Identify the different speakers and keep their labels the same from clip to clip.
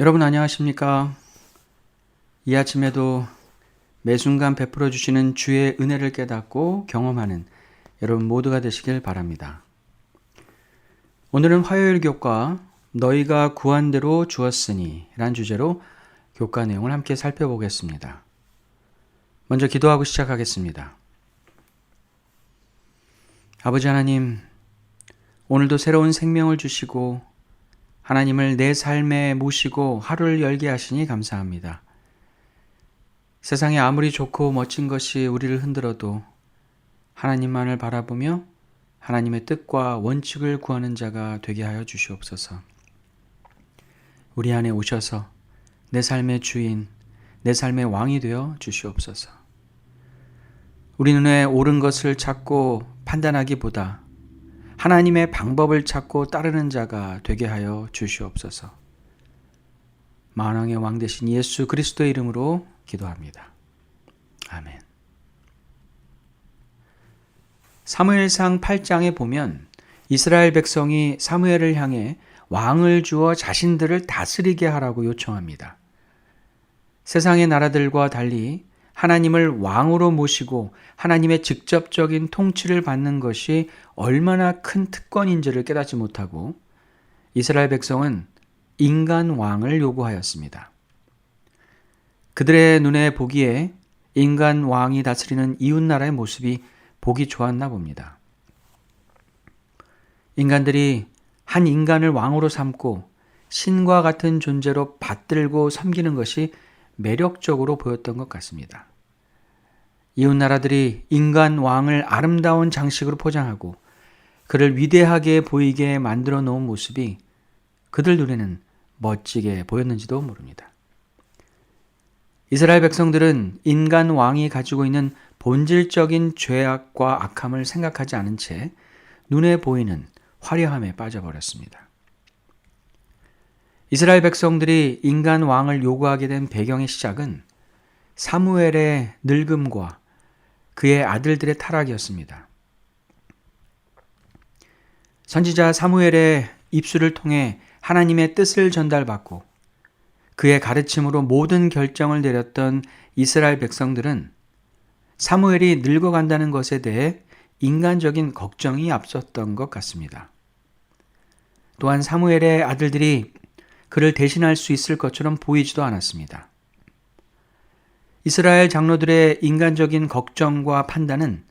Speaker 1: 여러분 안녕하십니까? 이 아침에도 매 순간 베풀어 주시는 주의 은혜를 깨닫고 경험하는 여러분 모두가 되시길 바랍니다. 오늘은 화요일 교과 너희가 구한 대로 주었으니 란 주제로 교과 내용을 함께 살펴보겠습니다. 먼저 기도하고 시작하겠습니다. 아버지 하나님, 오늘도 새로운 생명을 주시고 하나님을 내 삶에 모시고 하루를 열게 하시니 감사합니다. 세상에 아무리 좋고 멋진 것이 우리를 흔들어도 하나님만을 바라보며 하나님의 뜻과 원칙을 구하는 자가 되게 하여 주시옵소서. 우리 안에 오셔서 내 삶의 주인, 내 삶의 왕이 되어 주시옵소서. 우리 눈에 옳은 것을 찾고 판단하기보다 하나님의 방법을 찾고 따르는 자가 되게 하여 주시옵소서. 만왕의 왕 되신 예수 그리스도의 이름으로 기도합니다. 아멘. 사무엘상 8장에 보면 이스라엘 백성이 사무엘을 향해 왕을 주어 자신들을 다스리게 하라고 요청합니다. 세상의 나라들과 달리 하나님을 왕으로 모시고 하나님의 직접적인 통치를 받는 것이 얼마나 큰 특권인지를 깨닫지 못하고 이스라엘 백성은 인간 왕을 요구하였습니다. 그들의 눈에 보기에 인간 왕이 다스리는 이웃나라의 모습이 보기 좋았나 봅니다. 인간들이 한 인간을 왕으로 삼고 신과 같은 존재로 받들고 섬기는 것이 매력적으로 보였던 것 같습니다. 이웃나라들이 인간 왕을 아름다운 장식으로 포장하고 그를 위대하게 보이게 만들어 놓은 모습이 그들 눈에는 멋지게 보였는지도 모릅니다. 이스라엘 백성들은 인간 왕이 가지고 있는 본질적인 죄악과 악함을 생각하지 않은 채 눈에 보이는 화려함에 빠져버렸습니다. 이스라엘 백성들이 인간 왕을 요구하게 된 배경의 시작은 사무엘의 늙음과 그의 아들들의 타락이었습니다. 선지자 사무엘의 입술을 통해 하나님의 뜻을 전달받고 그의 가르침으로 모든 결정을 내렸던 이스라엘 백성들은 사무엘이 늙어간다는 것에 대해 인간적인 걱정이 앞섰던 것 같습니다. 또한 사무엘의 아들들이 그를 대신할 수 있을 것처럼 보이지도 않았습니다. 이스라엘 장로들의 인간적인 걱정과 판단은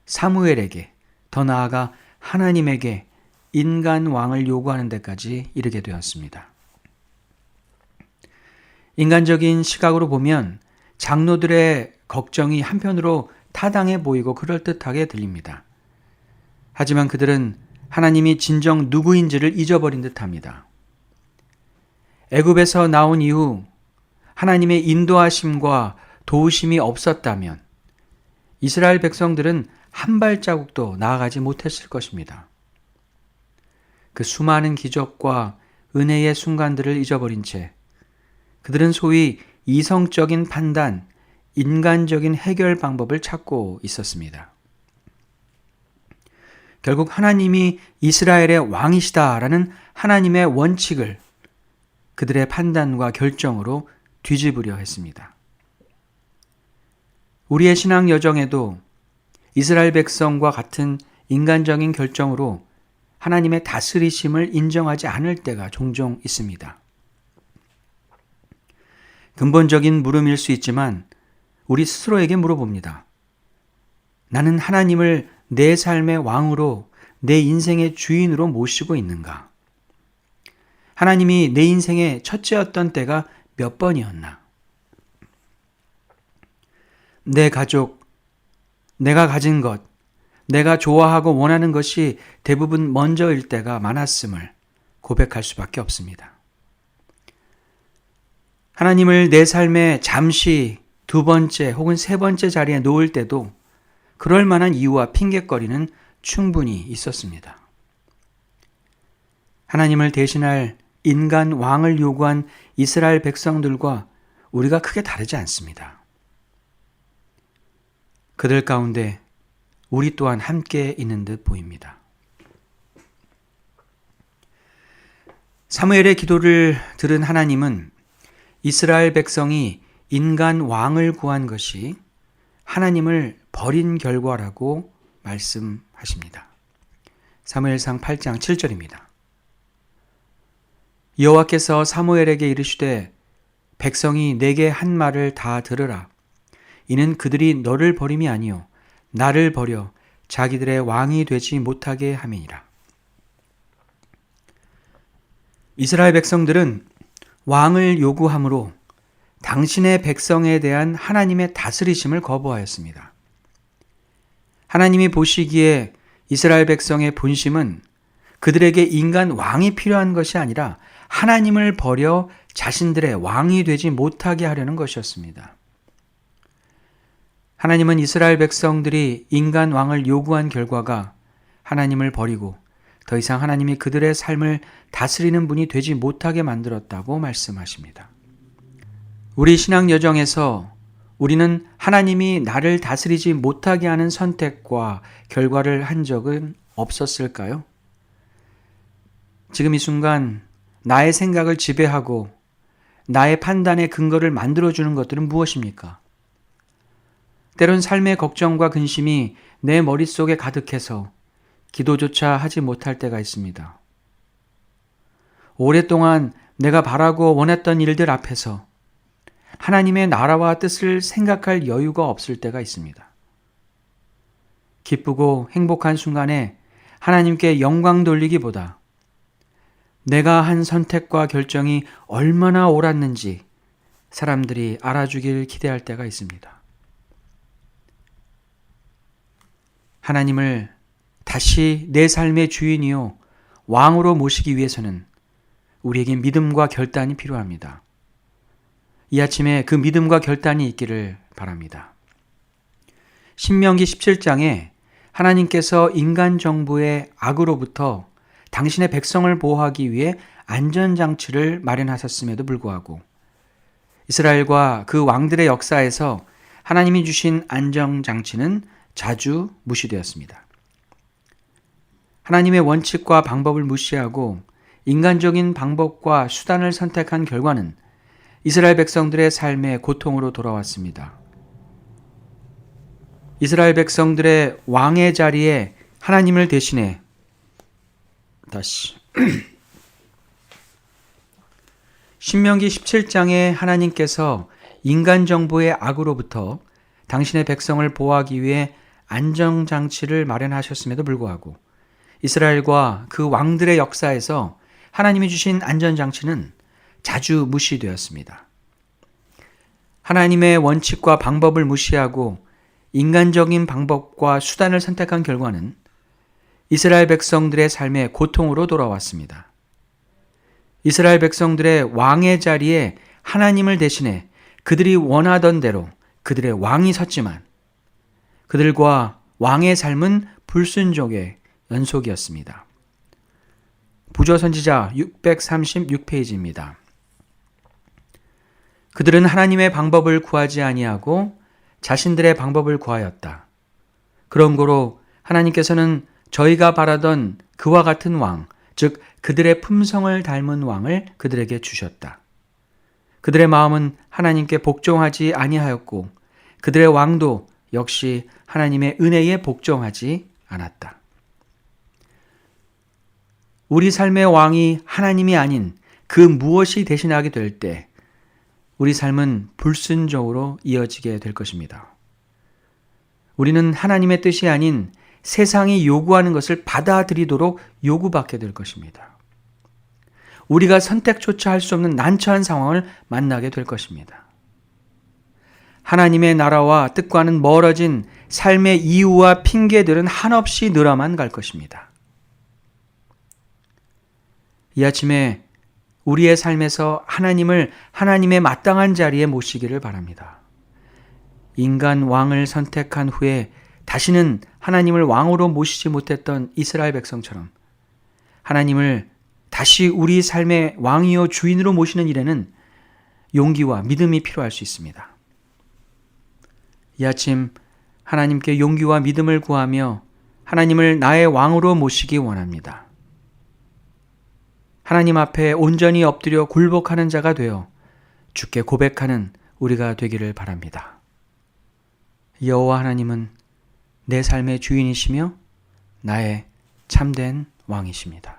Speaker 1: 사무엘에게, 더 나아가 하나님에게 인간 왕을 요구하는 데까지 이르게 되었습니다. 인간적인 시각으로 보면 장로들의 걱정이 한편으로 타당해 보이고 그럴듯하게 들립니다. 하지만 그들은 하나님이 진정 누구인지를 잊어버린 듯합니다. 애굽에서 나온 이후 하나님의 인도하심과 도우심이 없었다면 이스라엘 백성들은 한 발자국도 나아가지 못했을 것입니다. 그 수많은 기적과 은혜의 순간들을 잊어버린 채 그들은 소위 이성적인 판단, 인간적인 해결 방법을 찾고 있었습니다. 결국 하나님이 이스라엘의 왕이시다라는 하나님의 원칙을 그들의 판단과 결정으로 뒤집으려 했습니다. 우리의 신앙 여정에도 이스라엘 백성과 같은 인간적인 결정으로 하나님의 다스리심을 인정하지 않을 때가 종종 있습니다. 근본적인 물음일 수 있지만 우리 스스로에게 물어봅니다. 나는 하나님을 내 삶의 왕으로, 내 인생의 주인으로 모시고 있는가? 하나님이 내 인생의 첫째였던 때가 몇 번이었나? 내 가족, 내가 가진 것, 내가 좋아하고 원하는 것이 대부분 먼저일 때가 많았음을 고백할 수밖에 없습니다. 하나님을 내 삶에 잠시 두 번째 혹은 세 번째 자리에 놓을 때도 그럴 만한 이유와 핑곗거리는 충분히 있었습니다. 하나님을 대신할 인간 왕을 요구한 이스라엘 백성들과 우리가 크게 다르지 않습니다. 그들 가운데 우리 또한 함께 있는 듯 보입니다. 사무엘의 기도를 들은 하나님은 이스라엘 백성이 인간 왕을 구한 것이 하나님을 버린 결과라고 말씀하십니다. 사무엘상 8장 7절입니다. 여호와께서 사무엘에게 이르시되 백성이 내게 한 말을 다 들으라. 이는 그들이 너를 버림이 아니요 나를 버려 자기들의 왕이 되지 못하게 함이니라. 이스라엘 백성들은 왕을 요구함으로 당신의 백성에 대한 하나님의 다스리심을 거부하였습니다. 하나님이 보시기에 이스라엘 백성의 본심은 그들에게 인간 왕이 필요한 것이 아니라 하나님을 버려 자신들의 왕이 되지 못하게 하려는 것이었습니다. 하나님은 이스라엘 백성들이 인간 왕을 요구한 결과가 하나님을 버리고 더 이상 하나님이 그들의 삶을 다스리는 분이 되지 못하게 만들었다고 말씀하십니다. 우리 신앙 여정에서 우리는 하나님이 나를 다스리지 못하게 하는 선택과 결과를 한 적은 없었을까요? 지금 이 순간 나의 생각을 지배하고 나의 판단의 근거를 만들어주는 것들은 무엇입니까? 때론 삶의 걱정과 근심이 내 머릿속에 가득해서 기도조차 하지 못할 때가 있습니다. 오랫동안 내가 바라고 원했던 일들 앞에서 하나님의 나라와 뜻을 생각할 여유가 없을 때가 있습니다. 기쁘고 행복한 순간에 하나님께 영광 돌리기보다 내가 한 선택과 결정이 얼마나 옳았는지 사람들이 알아주길 기대할 때가 있습니다. 하나님을 다시 내 삶의 주인이요 왕으로 모시기 위해서는 우리에게 믿음과 결단이 필요합니다. 이 아침에 그 믿음과 결단이 있기를 바랍니다. 신명기 17장에 하나님께서 인간 정부의 악으로부터 당신의 백성을 보호하기 위해 안전장치를 마련하셨음에도 불구하고 이스라엘과 그 왕들의 역사에서 하나님이 주신 안전장치는 자주 무시되었습니다. 하나님의 원칙과 방법을 무시하고 인간적인 방법과 수단을 선택한 결과는 이스라엘 백성들의 삶의 고통으로 돌아왔습니다. 이스라엘 백성들의 왕의 자리에 하나님을 대신해 신명기 17장에 하나님께서 인간 정부의 악으로부터 당신의 백성을 보호하기 위해 안전장치를 마련하셨음에도 불구하고 이스라엘과 그 왕들의 역사에서 하나님이 주신 안전장치는 자주 무시되었습니다. 하나님의 원칙과 방법을 무시하고 인간적인 방법과 수단을 선택한 결과는 이스라엘 백성들의 삶의 고통으로 돌아왔습니다. 이스라엘 백성들의 왕의 자리에 하나님을 대신해 그들이 원하던 대로 그들의 왕이 섰지만 그들과 왕의 삶은 불순종의 연속이었습니다. 부조선지자 636페이지입니다. 그들은 하나님의 방법을 구하지 아니하고 자신들의 방법을 구하였다. 그런 고로 하나님께서는 저희가 바라던 그와 같은 왕, 즉 그들의 품성을 닮은 왕을 그들에게 주셨다. 그들의 마음은 하나님께 복종하지 아니하였고 그들의 왕도 역시 하나님의 은혜에 복종하지 않았다. 우리 삶의 왕이 하나님이 아닌 그 무엇이 대신하게 될 때 우리 삶은 불순종으로 이어지게 될 것입니다. 우리는 하나님의 뜻이 아닌 세상이 요구하는 것을 받아들이도록 요구받게 될 것입니다. 우리가 선택조차 할 수 없는 난처한 상황을 만나게 될 것입니다. 하나님의 나라와 뜻과는 멀어진 삶의 이유와 핑계들은 한없이 늘어만 갈 것입니다. 이 아침에 우리의 삶에서 하나님을 하나님의 마땅한 자리에 모시기를 바랍니다. 인간 왕을 선택한 후에 다시는 하나님을 왕으로 모시지 못했던 이스라엘 백성처럼 하나님을 다시 우리 삶의 왕이요 주인으로 모시는 일에는 용기와 믿음이 필요할 수 있습니다. 이 아침 하나님께 용기와 믿음을 구하며 하나님을 나의 왕으로 모시기 원합니다. 하나님 앞에 온전히 엎드려 굴복하는 자가 되어 주께 고백하는 우리가 되기를 바랍니다. 여호와 하나님은 내 삶의 주인이시며 나의 참된 왕이십니다.